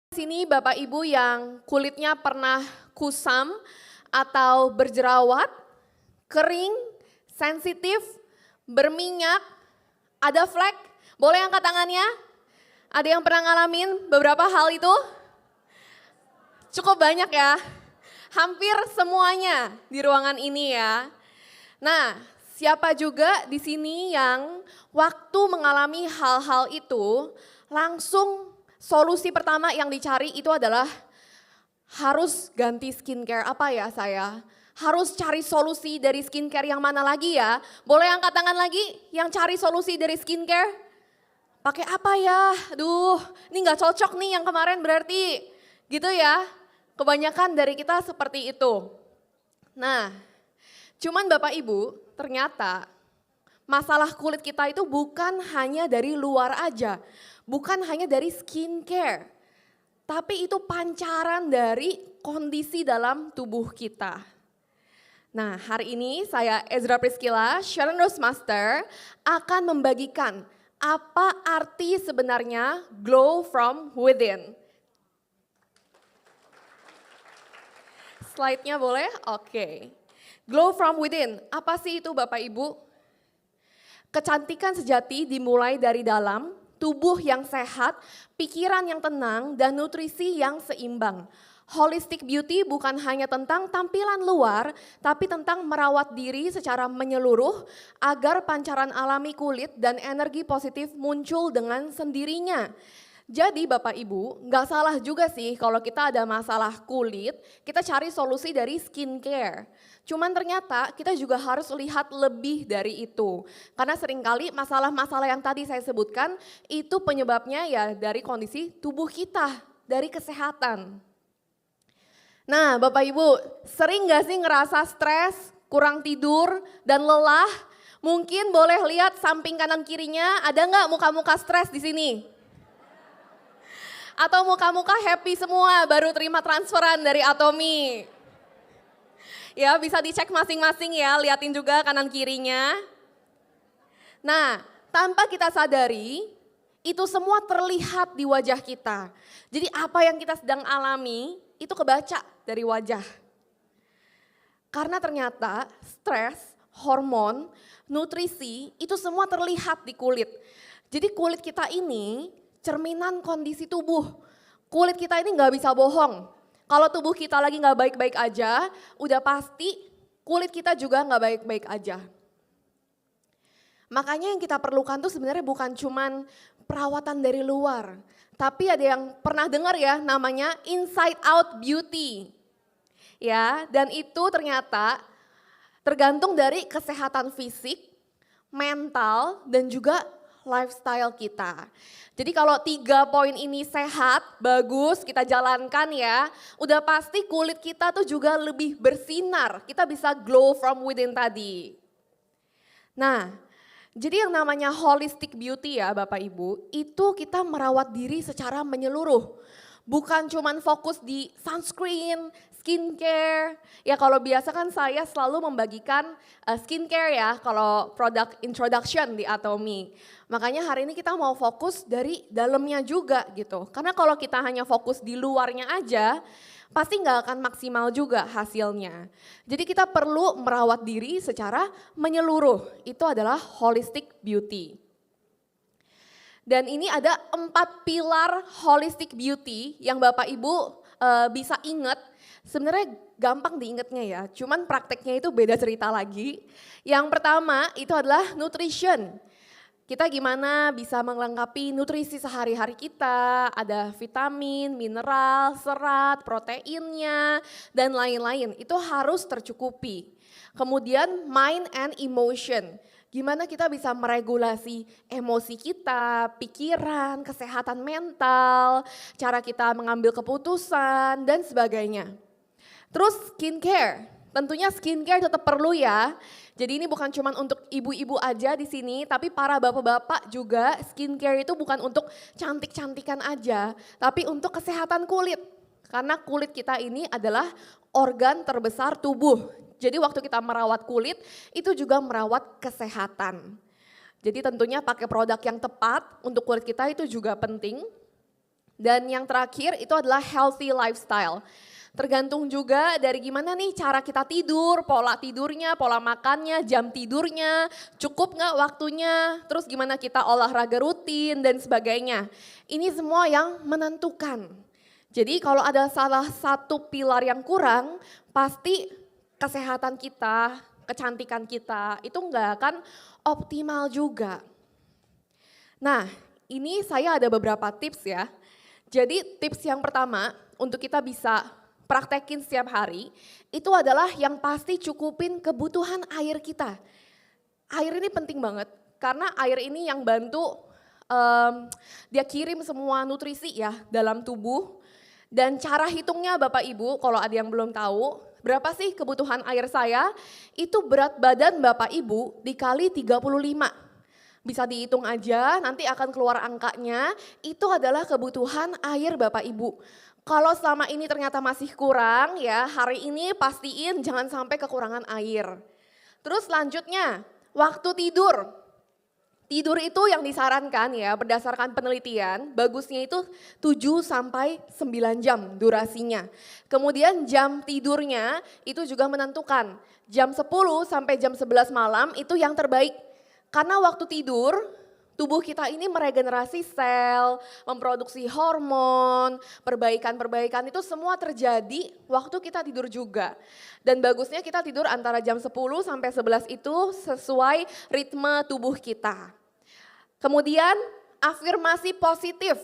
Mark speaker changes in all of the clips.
Speaker 1: Sini Bapak Ibu yang kulitnya pernah kusam atau berjerawat, kering, sensitif, berminyak, ada flek, boleh angkat tangannya? Ada yang pernah ngalamin beberapa hal itu? Cukup banyak ya, hampir semuanya di ruangan ini ya. Nah, siapa juga di sini yang waktu mengalami hal-hal itu langsung solusi pertama yang dicari itu adalah harus ganti skincare apa ya saya? Harus cari solusi dari skincare yang mana lagi ya? Boleh angkat tangan lagi yang cari solusi dari skincare? Pakai apa ya? Aduh, ini nggak cocok nih yang kemarin berarti. Gitu ya, kebanyakan dari kita seperti itu. Nah, cuman Bapak Ibu ternyata masalah kulit kita itu bukan hanya dari luar aja. Bukan hanya dari skincare, tapi itu pancaran dari kondisi dalam tubuh kita. Nah, hari ini saya Ezra Priscilla, Sharon Rose Master akan membagikan apa arti sebenarnya glow from within. Slide-nya boleh? Oke. Glow from within, apa sih itu Bapak Ibu? Kecantikan sejati dimulai dari dalam, tubuh yang sehat, pikiran yang tenang, dan nutrisi yang seimbang. Holistic beauty bukan hanya tentang tampilan luar, tapi tentang merawat diri secara menyeluruh agar pancaran alami kulit dan energi positif muncul dengan sendirinya. Jadi Bapak Ibu, nggak salah juga sih kalau kita ada masalah kulit, kita cari solusi dari skincare. Cuman ternyata kita juga harus lihat lebih dari itu. Karena seringkali masalah-masalah yang tadi saya sebutkan itu penyebabnya ya dari kondisi tubuh kita, dari kesehatan. Nah Bapak Ibu, sering nggak sih ngerasa stres, kurang tidur, dan lelah? Mungkin boleh lihat samping kanan kirinya, ada nggak muka-muka stres di sini? Atau muka-muka happy semua baru terima transferan dari Atomi. Ya bisa dicek masing-masing ya, liatin juga kanan kirinya. Nah tanpa kita sadari itu semua terlihat di wajah kita. Jadi apa yang kita sedang alami itu kebaca dari wajah. Karena ternyata stres, hormon, nutrisi itu semua terlihat di kulit. Jadi kulit kita ini cerminan kondisi tubuh. Kulit kita ini nggak bisa bohong. Kalau tubuh kita lagi nggak baik-baik aja, udah pasti kulit kita juga nggak baik-baik aja. Makanya yang kita perlukan tuh sebenarnya bukan cuman perawatan dari luar. Tapi ada yang pernah dengar ya namanya inside out beauty. Ya, dan itu ternyata tergantung dari kesehatan fisik, mental, dan juga lifestyle kita. Jadi kalau 3 poin ini sehat, bagus, kita jalankan ya, udah pasti kulit kita tuh juga lebih bersinar, kita bisa glow from within tadi. Nah, jadi yang namanya holistic beauty ya Bapak Ibu, itu kita merawat diri secara menyeluruh. Bukan cuman fokus di sunscreen, skincare. Ya kalau biasa kan saya selalu membagikan skincare ya kalau produk introduction di Atomi. Makanya hari ini kita mau fokus dari dalamnya juga gitu. Karena kalau kita hanya fokus di luarnya aja, pasti nggak akan maksimal juga hasilnya. Jadi kita perlu merawat diri secara menyeluruh. Itu adalah holistic beauty. Dan ini ada 4 pilar holistic beauty yang Bapak Ibu bisa ingat. Sebenarnya gampang diingatnya ya, cuman prakteknya itu beda cerita lagi. Yang pertama itu adalah nutrition. Kita gimana bisa melengkapi nutrisi sehari-hari kita, ada vitamin, mineral, serat, proteinnya, dan lain-lain. Itu harus tercukupi. Kemudian mind and emotion. Gimana kita bisa meregulasi emosi kita, pikiran, kesehatan mental, cara kita mengambil keputusan, dan sebagainya. Terus skincare, tentunya skincare tetap perlu ya. Jadi ini bukan cuma untuk ibu-ibu aja di sini, tapi para bapak-bapak juga skincare itu bukan untuk cantik-cantikan aja, tapi untuk kesehatan kulit. Karena kulit kita ini adalah organ terbesar tubuh. Jadi waktu kita merawat kulit itu juga merawat kesehatan. Jadi tentunya pakai produk yang tepat untuk kulit kita itu juga penting. Dan yang terakhir itu adalah healthy lifestyle. Tergantung juga dari gimana nih cara kita tidur, pola tidurnya, pola makannya, jam tidurnya, cukup nggak waktunya, terus gimana kita olahraga rutin dan sebagainya. Ini semua yang menentukan. Jadi kalau ada salah satu pilar yang kurang, pasti kesehatan kita, kecantikan kita itu nggak akan optimal juga. Nah, ini saya ada beberapa tips ya. Jadi tips yang pertama untuk kita bisa praktekin setiap hari, itu adalah yang pasti cukupin kebutuhan air kita. Air ini penting banget, karena air ini yang bantu dia kirim semua nutrisi ya dalam tubuh. Dan cara hitungnya Bapak Ibu, kalau ada yang belum tahu, berapa sih kebutuhan air saya? Itu berat badan Bapak Ibu dikali 35. Bisa dihitung aja, nanti akan keluar angkanya, itu adalah kebutuhan air Bapak Ibu. Kalau selama ini ternyata masih kurang ya, hari ini pastiin jangan sampai kekurangan air. Terus selanjutnya, waktu tidur. Tidur itu yang disarankan ya berdasarkan penelitian, bagusnya itu 7 sampai 9 jam durasinya. Kemudian jam tidurnya itu juga menentukan. Jam 10 sampai jam 11 malam itu yang terbaik. Karena waktu tidur, tubuh kita ini meregenerasi sel, memproduksi hormon, perbaikan-perbaikan itu semua terjadi waktu kita tidur juga. Dan bagusnya kita tidur antara jam 10 sampai 11 itu sesuai ritme tubuh kita. Kemudian afirmasi positif.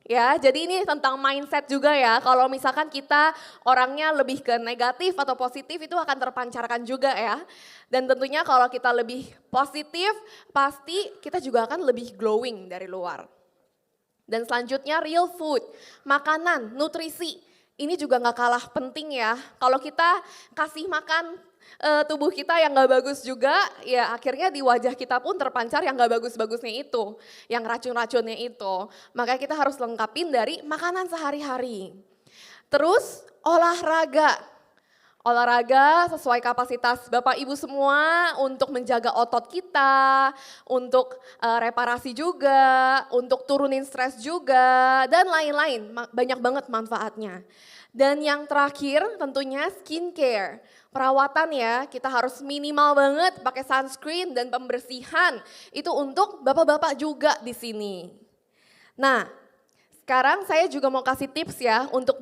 Speaker 1: Ya, jadi ini tentang mindset juga ya. Kalau misalkan kita orangnya lebih ke negatif atau positif itu akan terpancarkan juga ya. Dan tentunya kalau kita lebih positif, pasti kita juga akan lebih glowing dari luar. Dan selanjutnya real food, makanan, nutrisi. Ini juga gak kalah penting ya. Kalau kita kasih makan tubuh kita yang gak bagus juga, ya akhirnya di wajah kita pun terpancar yang gak bagus-bagusnya itu, yang racun-racunnya itu. Makanya kita harus lengkapin dari makanan sehari-hari. Terus olahraga. Olahraga sesuai kapasitas Bapak Ibu semua untuk menjaga otot kita, untuk reparasi juga, untuk turunin stres juga, dan lain-lain. Banyak banget manfaatnya. Dan yang terakhir tentunya skincare. Perawatan ya, kita harus minimal banget pakai sunscreen dan pembersihan. Itu untuk bapak-bapak juga di sini. Nah, sekarang saya juga mau kasih tips ya untuk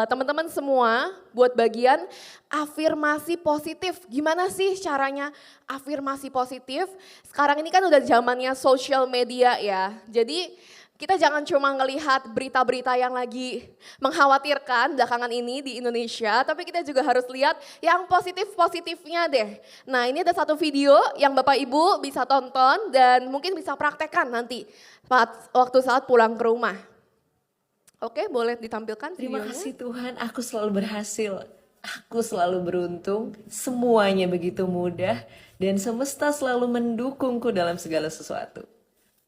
Speaker 1: teman-teman semua buat bagian afirmasi positif. Gimana sih caranya afirmasi positif? Sekarang ini kan udah zamannya social media ya. Jadi kita jangan cuma ngelihat berita-berita yang lagi mengkhawatirkan belakangan ini di Indonesia, tapi kita juga harus lihat yang positif-positifnya deh. Nah, ini ada satu video yang Bapak Ibu bisa tonton dan mungkin bisa praktekkan nanti waktu saat pulang ke rumah. Oke, boleh ditampilkan
Speaker 2: Terima
Speaker 1: videonya?
Speaker 2: kasih Tuhan, aku selalu berhasil. Aku selalu beruntung, semuanya begitu mudah, dan semesta selalu mendukungku dalam segala sesuatu.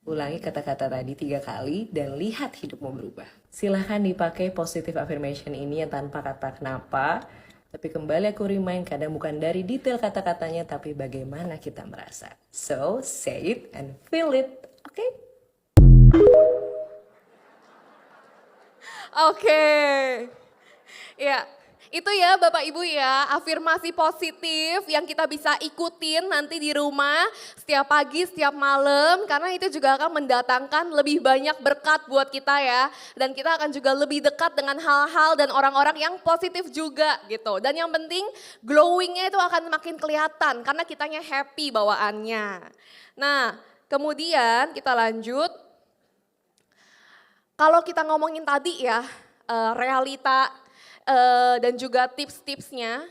Speaker 2: Ulangi kata-kata tadi 3 kali dan lihat hidupmu berubah. Silahkan dipakai positive affirmation ini yang tanpa kata kenapa. Tapi kembali aku remind kadang bukan dari detail kata-katanya tapi bagaimana kita merasa. So say it and feel it, oke?
Speaker 1: Oke, ya itu ya Bapak Ibu ya afirmasi positif yang kita bisa ikutin nanti di rumah setiap pagi, setiap malam. Karena itu juga akan mendatangkan lebih banyak berkat buat kita ya. Dan kita akan juga lebih dekat dengan hal-hal dan orang-orang yang positif juga gitu. Dan yang penting glowingnya itu akan makin kelihatan karena kitanya happy bawaannya. Nah kemudian kita lanjut. Kalau kita ngomongin tadi ya, realita dan juga tips-tipsnya,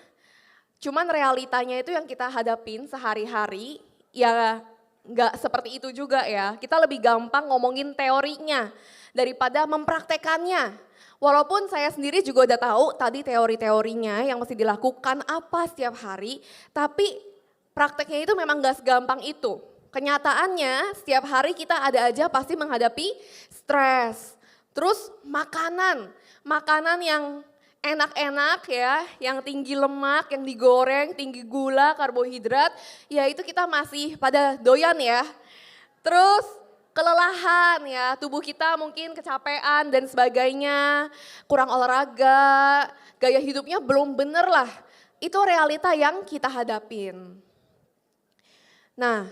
Speaker 1: cuman realitanya itu yang kita hadapin sehari-hari, ya nggak seperti itu juga ya. Kita lebih gampang ngomongin teorinya daripada mempraktekannya. Walaupun saya sendiri juga udah tahu tadi teori-teorinya yang mesti dilakukan apa setiap hari, tapi prakteknya itu memang nggak segampang itu. Kenyataannya setiap hari kita ada aja pasti menghadapi stres. Terus makanan yang enak-enak ya, yang tinggi lemak, yang digoreng, tinggi gula, karbohidrat, ya itu kita masih pada doyan ya. Terus kelelahan ya, tubuh kita mungkin kecapean dan sebagainya, kurang olahraga, gaya hidupnya belum bener lah. Itu realita yang kita hadapin. Nah,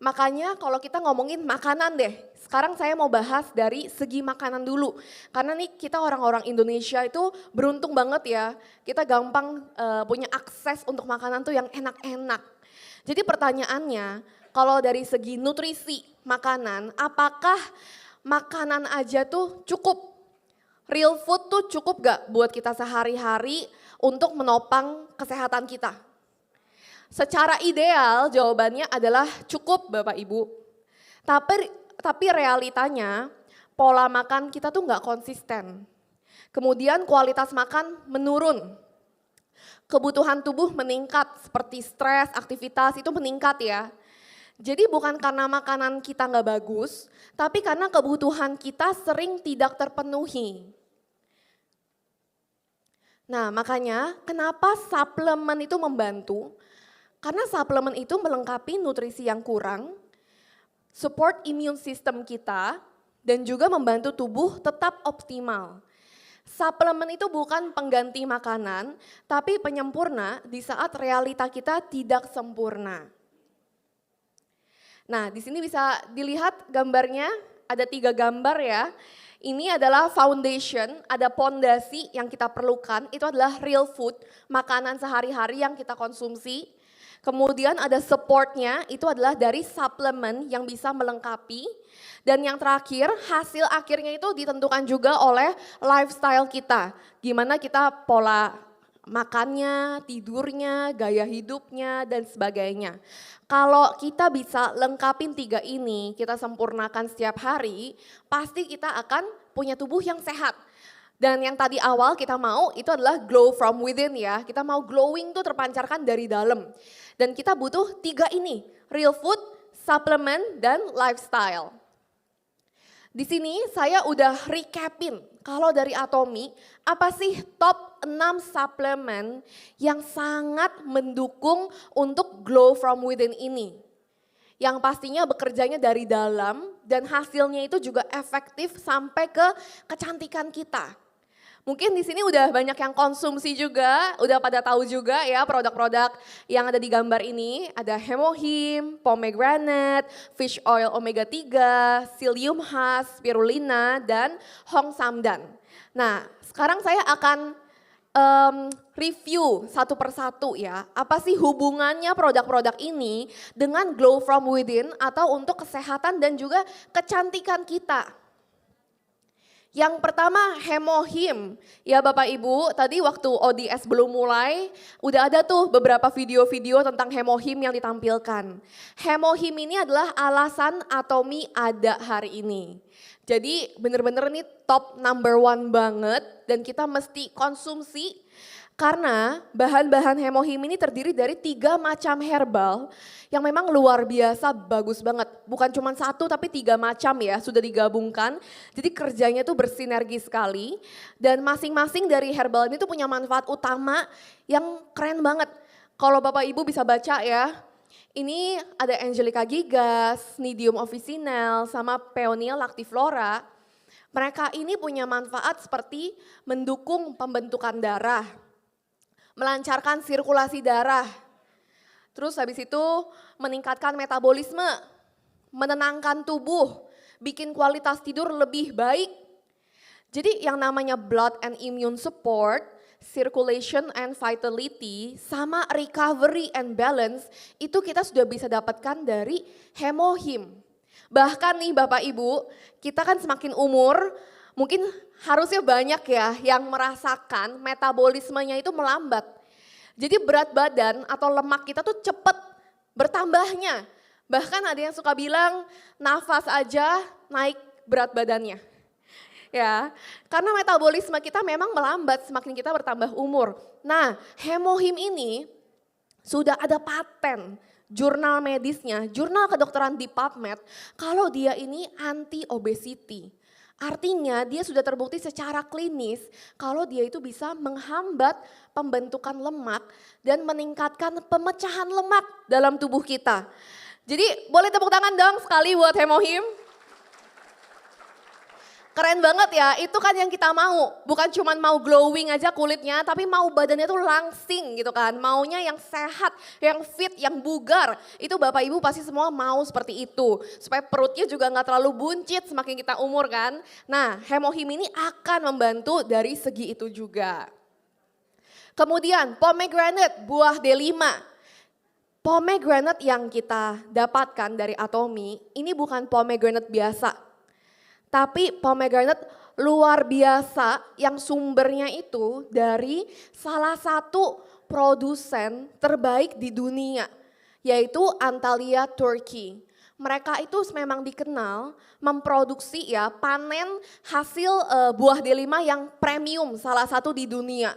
Speaker 1: makanya kalau kita ngomongin makanan deh, sekarang saya mau bahas dari segi makanan dulu. Karena nih kita orang-orang Indonesia itu beruntung banget ya, kita gampang punya akses untuk makanan tuh yang enak-enak. Jadi pertanyaannya, kalau dari segi nutrisi makanan, apakah makanan aja tuh cukup? Real food tuh cukup gak buat kita sehari-hari untuk menopang kesehatan kita? Secara ideal jawabannya adalah cukup Bapak Ibu. Tapi realitanya pola makan kita tuh nggak konsisten. Kemudian kualitas makan menurun. Kebutuhan tubuh meningkat seperti stres, aktivitas itu meningkat ya. Jadi bukan karena makanan kita nggak bagus, tapi karena kebutuhan kita sering tidak terpenuhi. Nah makanya kenapa suplemen itu membantu? Karena suplemen itu melengkapi nutrisi yang kurang, support immune system kita, dan juga membantu tubuh tetap optimal. Suplemen itu bukan pengganti makanan, tapi penyempurna di saat realita kita tidak sempurna. Nah, di sini bisa dilihat gambarnya, ada 3 gambar ya. Ini adalah foundation, ada pondasi yang kita perlukan, itu adalah real food, makanan sehari-hari yang kita konsumsi. Kemudian ada supportnya, itu adalah dari suplemen yang bisa melengkapi. Dan yang terakhir, hasil akhirnya itu ditentukan juga oleh lifestyle kita. Gimana kita pola makannya, tidurnya, gaya hidupnya, dan sebagainya. Kalau kita bisa lengkapin 3 ini, kita sempurnakan setiap hari, pasti kita akan punya tubuh yang sehat. Dan yang tadi awal kita mau itu adalah glow from within ya. Kita mau glowing tuh terpancarkan dari dalam. Dan kita butuh 3 ini, real food, suplemen, dan lifestyle. Di sini saya udah recapin, kalau dari Atomy, apa sih top 6 suplemen yang sangat mendukung untuk glow from within ini. Yang pastinya bekerjanya dari dalam dan hasilnya itu juga efektif sampai ke kecantikan kita. Mungkin di sini udah banyak yang konsumsi juga, udah pada tahu juga ya produk-produk yang ada di gambar ini. Ada Hemohim, Pomegranate, Fish Oil Omega 3, Psyllium Husk, Spirulina, dan Hong Samdan. Nah sekarang saya akan review satu persatu ya. Apa sih hubungannya produk-produk ini dengan glow from within atau untuk kesehatan dan juga kecantikan kita. Yang pertama Hemohim, ya Bapak Ibu tadi waktu ODS belum mulai udah ada tuh beberapa video-video tentang Hemohim yang ditampilkan. Hemohim ini adalah alasan Atomy ada hari ini. Jadi bener-bener ini top number 1 banget dan kita mesti konsumsi. Karena bahan-bahan Hemohim ini terdiri dari 3 macam herbal yang memang luar biasa bagus banget. Bukan cuma 1 tapi 3 macam ya sudah digabungkan. Jadi kerjanya tuh bersinergi sekali dan masing-masing dari herbal ini tuh punya manfaat utama yang keren banget. Kalau Bapak Ibu bisa baca ya, ini ada Angelica gigas, Cnidium officinale sama Peonia lactiflora. Mereka ini punya manfaat seperti mendukung pembentukan darah, melancarkan sirkulasi darah, terus habis itu meningkatkan metabolisme, menenangkan tubuh, bikin kualitas tidur lebih baik. Jadi yang namanya blood and immune support, circulation and vitality, sama recovery and balance, itu kita sudah bisa dapatkan dari Hemohim. Bahkan nih Bapak Ibu, kita kan semakin umur, mungkin harusnya banyak ya yang merasakan metabolismenya itu melambat. Jadi berat badan atau lemak kita tuh cepat bertambahnya. Bahkan ada yang suka bilang nafas aja naik berat badannya. Ya, karena metabolisme kita memang melambat semakin kita bertambah umur. Nah, Hemohim ini sudah ada paten jurnal medisnya, jurnal kedokteran di PubMed, kalau dia ini anti obesity. Artinya dia sudah terbukti secara klinis kalau dia itu bisa menghambat pembentukan lemak dan meningkatkan pemecahan lemak dalam tubuh kita. Jadi boleh tepuk tangan dong sekali buat Hemohim. Keren banget ya, itu kan yang kita mau. Bukan cuma mau glowing aja kulitnya, tapi mau badannya tuh langsing gitu kan. Maunya yang sehat, yang fit, yang bugar. Itu Bapak Ibu pasti semua mau seperti itu. Supaya perutnya juga nggak terlalu buncit semakin kita umur kan. Nah, Hemohim ini akan membantu dari segi itu juga. Kemudian pomegranate, buah delima. Pomegranate yang kita dapatkan dari Atomy, ini bukan pomegranate biasa. Tapi pomegranate luar biasa yang sumbernya itu dari salah satu produsen terbaik di dunia, yaitu Antalya Turkey. Mereka itu memang dikenal memproduksi ya panen hasil buah delima yang premium salah satu di dunia.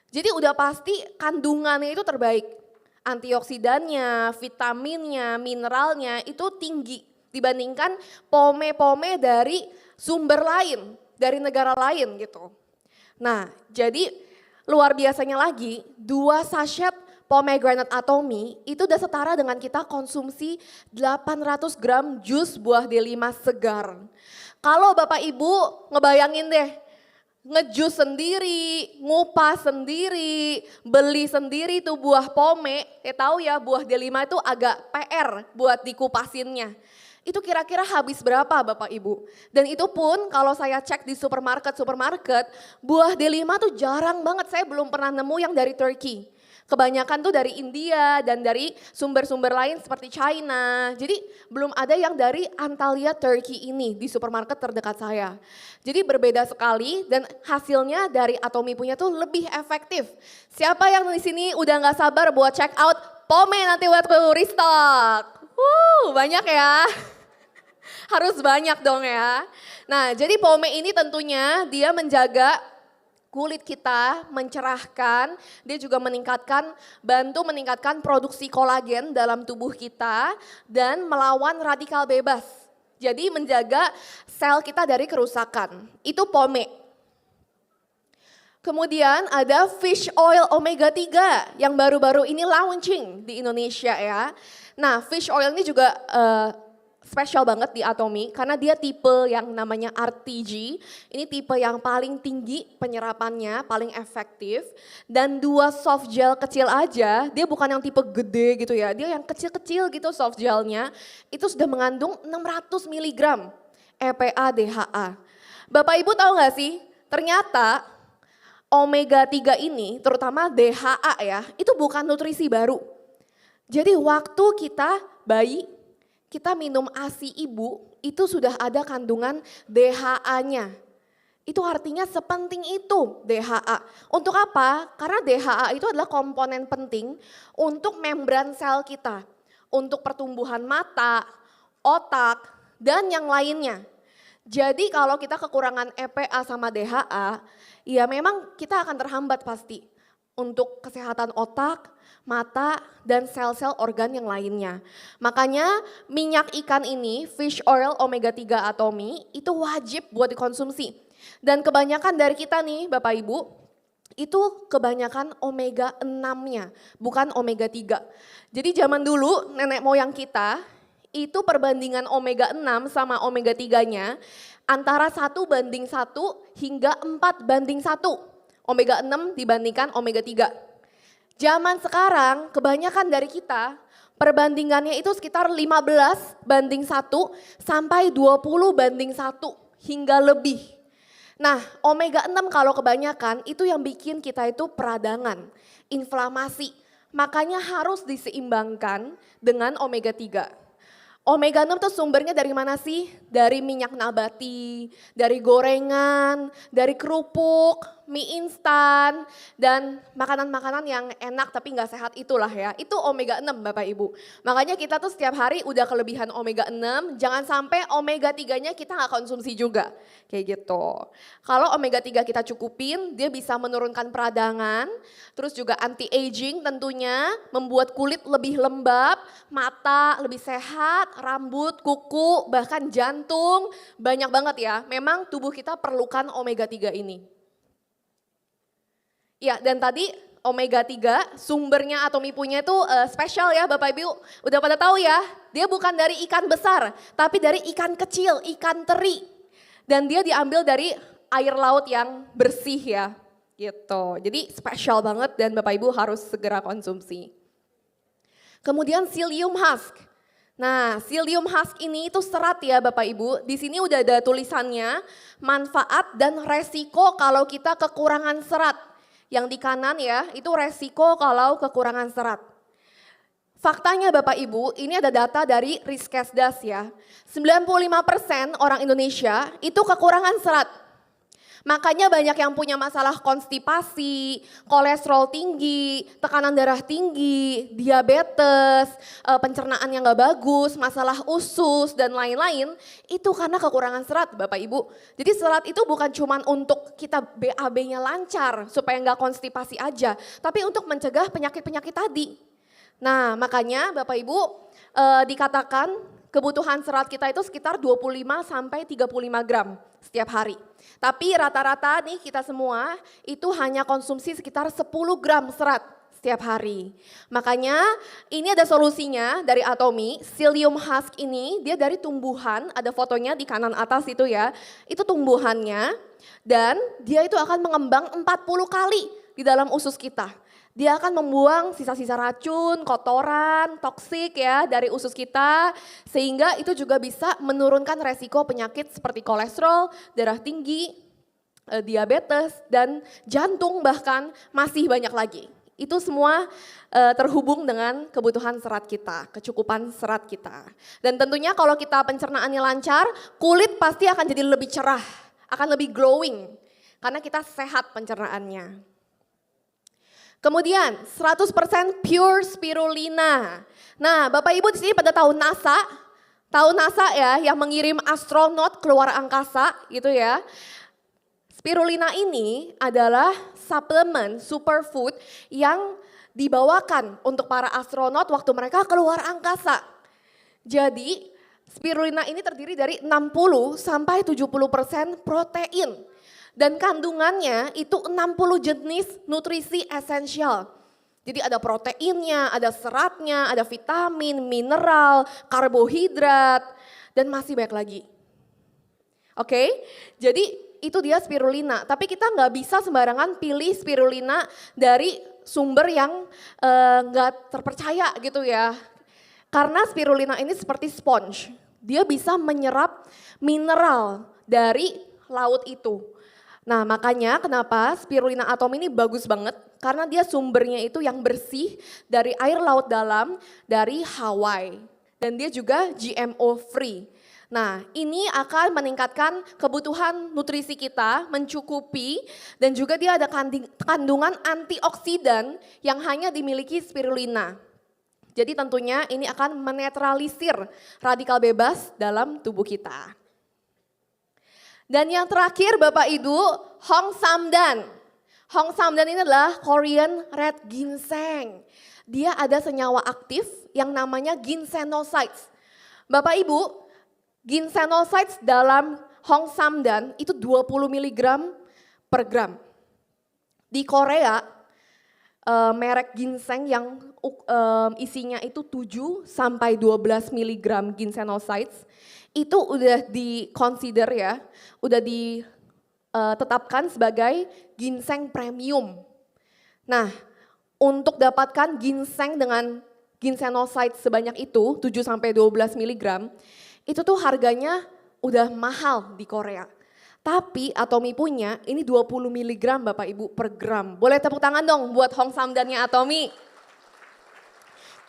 Speaker 1: Jadi udah pasti kandungannya itu terbaik. Antioksidannya, vitaminnya, mineralnya itu tinggi dibandingkan pome-pome dari sumber lain, dari negara lain gitu. Nah, jadi luar biasanya lagi, 2 sachet pomegranate Atomy itu udah setara dengan kita konsumsi 800 gram jus buah delima segar. Kalau Bapak Ibu ngebayangin deh, ngejus sendiri, ngupas sendiri, beli sendiri tuh buah pome, tahu ya buah delima itu agak PR buat dikupasinnya. Itu kira-kira habis berapa Bapak Ibu? Dan itu pun kalau saya cek di supermarket, buah delima tuh jarang banget, saya belum pernah nemu yang dari Turkey. Kebanyakan tuh dari India dan dari sumber-sumber lain seperti China. Jadi belum ada yang dari Antalya Turkey ini di supermarket terdekat saya. Jadi berbeda sekali dan hasilnya dari Atomy punya tuh lebih efektif. Siapa yang di sini udah gak sabar buat check out pome nanti waktu restock? Banyak ya. Harus banyak dong ya. Nah, jadi pome ini tentunya dia menjaga kulit kita, mencerahkan, dia juga bantu meningkatkan produksi kolagen dalam tubuh kita dan melawan radikal bebas. Jadi menjaga sel kita dari kerusakan. Itu pome. Kemudian ada fish oil omega 3 yang baru-baru ini launching di Indonesia ya. Nah, fish oil ini juga spesial banget di Atomy karena dia tipe yang namanya RTG. Ini tipe yang paling tinggi penyerapannya, paling efektif. Dan 2 soft gel kecil aja, dia bukan yang tipe gede gitu ya. Dia yang kecil-kecil gitu soft gelnya. Itu sudah mengandung 600 mg EPA DHA. Bapak Ibu tahu gak sih, ternyata omega 3 ini terutama DHA ya, itu bukan nutrisi baru. Jadi waktu kita bayi, kita minum ASI ibu, itu sudah ada kandungan DHA-nya. Itu artinya sepenting itu DHA. Untuk apa? Karena DHA itu adalah komponen penting untuk membran sel kita. Untuk pertumbuhan mata, otak, dan yang lainnya. Jadi kalau kita kekurangan EPA sama DHA, ya memang kita akan terhambat pasti. Untuk kesehatan otak, mata, dan sel-sel organ yang lainnya. Makanya minyak ikan ini, fish oil omega 3 Atomy, itu wajib buat dikonsumsi. Dan kebanyakan dari kita nih Bapak Ibu, itu kebanyakan omega 6-nya, bukan omega 3. Jadi zaman dulu nenek moyang kita, itu perbandingan omega 6 sama omega 3-nya antara 1:1 hingga 4:1. Omega 6 dibandingkan omega 3. Zaman sekarang kebanyakan dari kita perbandingannya itu sekitar 15:1 sampai 20:1 hingga lebih. Nah, omega 6 kalau kebanyakan itu yang bikin kita itu peradangan, inflamasi. Makanya harus diseimbangkan dengan omega 3. Omega 6 tuh sumbernya dari mana sih? Dari minyak nabati, dari gorengan, dari kerupuk, mie instan, dan makanan-makanan yang enak tapi nggak sehat itulah ya. Itu omega 6 Bapak Ibu. Makanya kita tuh setiap hari udah kelebihan omega 6, jangan sampai omega 3-nya kita nggak konsumsi juga. Kayak gitu. Kalau omega 3 kita cukupin, dia bisa menurunkan peradangan, terus juga anti-aging tentunya, membuat kulit lebih lembab, mata lebih sehat, rambut, kuku, bahkan jantung, banyak banget ya. Memang tubuh kita perlukan omega 3 ini. Ya, dan tadi omega 3 sumbernya Atomy punya itu spesial ya Bapak Ibu. Udah pada tahu ya, dia bukan dari ikan besar, tapi dari ikan kecil, ikan teri. Dan dia diambil dari air laut yang bersih ya, gitu. Jadi spesial banget dan Bapak Ibu harus segera konsumsi. Kemudian psyllium husk. Nah, psyllium husk ini itu serat ya Bapak Ibu. Di sini udah ada tulisannya, manfaat dan resiko kalau kita kekurangan serat. Yang di kanan ya, itu resiko kalau kekurangan serat. Faktanya Bapak Ibu, ini ada data dari Riskesdas ya. 95% orang Indonesia itu kekurangan serat. Makanya banyak yang punya masalah konstipasi, kolesterol tinggi, tekanan darah tinggi, diabetes, pencernaan yang gak bagus, masalah usus dan lain-lain. Itu karena kekurangan serat Bapak Ibu. Jadi serat itu bukan cuma untuk kita BAB-nya lancar supaya gak konstipasi aja. Tapi untuk mencegah penyakit-penyakit tadi. Nah makanya Bapak Ibu dikatakan kebutuhan serat kita itu sekitar 25 sampai 35 gram setiap hari. Tapi rata-rata nih kita semua itu hanya konsumsi sekitar 10 gram serat setiap hari. Makanya ini ada solusinya dari Atomy. Psyllium husk ini dia dari tumbuhan, ada fotonya di kanan atas itu ya. Itu tumbuhannya dan dia itu akan mengembang 40 kali di dalam usus kita. Dia akan membuang sisa-sisa racun, kotoran, toksik ya dari usus kita. Sehingga itu juga bisa menurunkan resiko penyakit seperti kolesterol, darah tinggi, diabetes, dan jantung bahkan masih banyak lagi. Itu semua terhubung dengan kebutuhan serat kita, kecukupan serat kita. Dan tentunya kalau kita pencernaannya lancar, kulit pasti akan jadi lebih cerah, akan lebih glowing. Karena kita sehat pencernaannya. Kemudian 100% pure spirulina. Nah, Bapak Ibu di sini pada tahu NASA ya yang mengirim astronot keluar angkasa gitu ya. Spirulina ini adalah suplemen superfood yang dibawakan untuk para astronot waktu mereka keluar angkasa. Jadi spirulina ini terdiri dari 60 sampai 70% protein. Dan kandungannya itu 60 jenis nutrisi esensial. Jadi ada proteinnya, ada seratnya, ada vitamin, mineral, karbohidrat, dan masih banyak lagi. Oke, jadi itu dia spirulina. Tapi kita nggak bisa sembarangan pilih spirulina dari sumber yang nggak terpercaya gitu ya. Karena spirulina ini seperti sponge. Dia bisa menyerap mineral dari laut itu. Nah makanya kenapa spirulina Atomy ini bagus banget karena dia sumbernya itu yang bersih dari air laut dalam dari Hawaii dan dia juga GMO free. Nah ini akan meningkatkan kebutuhan nutrisi kita mencukupi dan juga dia ada kandungan antioksidan yang hanya dimiliki spirulina. Jadi tentunya ini akan menetralisir radikal bebas dalam tubuh kita. Dan yang terakhir Bapak Ibu, Hong Samdan. Hong Samdan ini adalah Korean red ginseng. Dia ada senyawa aktif yang namanya ginsenosides. Bapak Ibu, ginsenosides dalam Hong Samdan itu 20 mg per gram. Di Korea, merek ginseng yang isinya itu 7 sampai 12 mg ginsenosides. Itu udah di-consider ya, udah ditetapkan sebagai ginseng premium. Nah, untuk dapatkan ginseng dengan ginsenosides sebanyak itu, 7-12 mg, itu tuh harganya udah mahal di Korea. Tapi Atomy punya ini 20 mg Bapak Ibu per gram. Boleh tepuk tangan dong buat Hong Samdannya Atomy.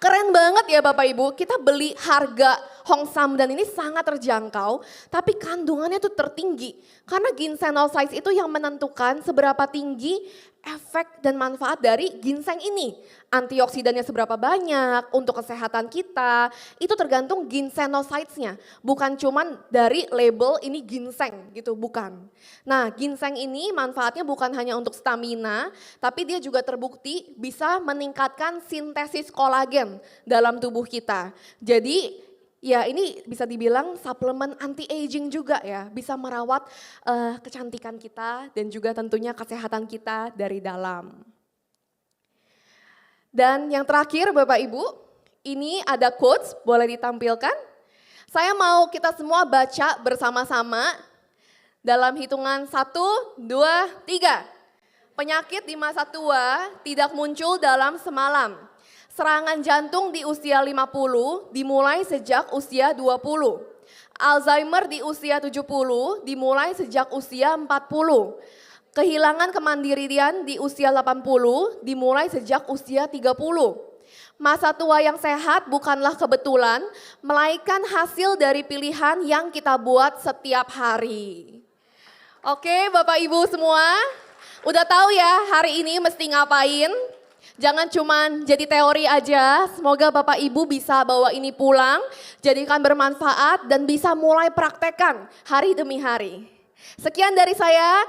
Speaker 1: Keren banget ya Bapak Ibu, kita beli harga Hong Samdan ini sangat terjangkau, tapi kandungannya tuh tertinggi. Karena ginsenosides itu yang menentukan seberapa tinggi efek dan manfaat dari ginseng ini. Antioksidannya seberapa banyak untuk kesehatan kita, itu tergantung ginsenosidesnya. Bukan cuman dari label ini ginseng gitu, bukan. Nah ginseng ini manfaatnya bukan hanya untuk stamina, tapi dia juga terbukti bisa meningkatkan sintesis kolagen dalam tubuh kita. Jadi ya ini bisa dibilang suplemen anti-aging juga ya, bisa merawat kecantikan kita dan juga tentunya kesehatan kita dari dalam. Dan yang terakhir Bapak Ibu, ini ada quotes, boleh ditampilkan. Saya mau kita semua baca bersama-sama Dalam hitungan 1, 2, 3. Penyakit di masa tua tidak muncul dalam semalam. Serangan jantung di usia 50 dimulai sejak usia 20. Alzheimer di usia 70 dimulai sejak usia 40. Kehilangan kemandirian di usia 80 dimulai sejak usia 30. Masa tua yang sehat bukanlah kebetulan, melainkan hasil dari pilihan yang kita buat setiap hari. Oke, Bapak Ibu semua, udah tahu ya hari ini mesti ngapain? Jangan cuman jadi teori aja, semoga Bapak Ibu bisa bawa ini pulang, jadikan bermanfaat dan bisa mulai praktekkan hari demi hari. Sekian dari saya,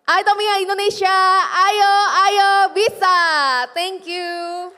Speaker 1: Aitomia Indonesia, ayo bisa. Thank you.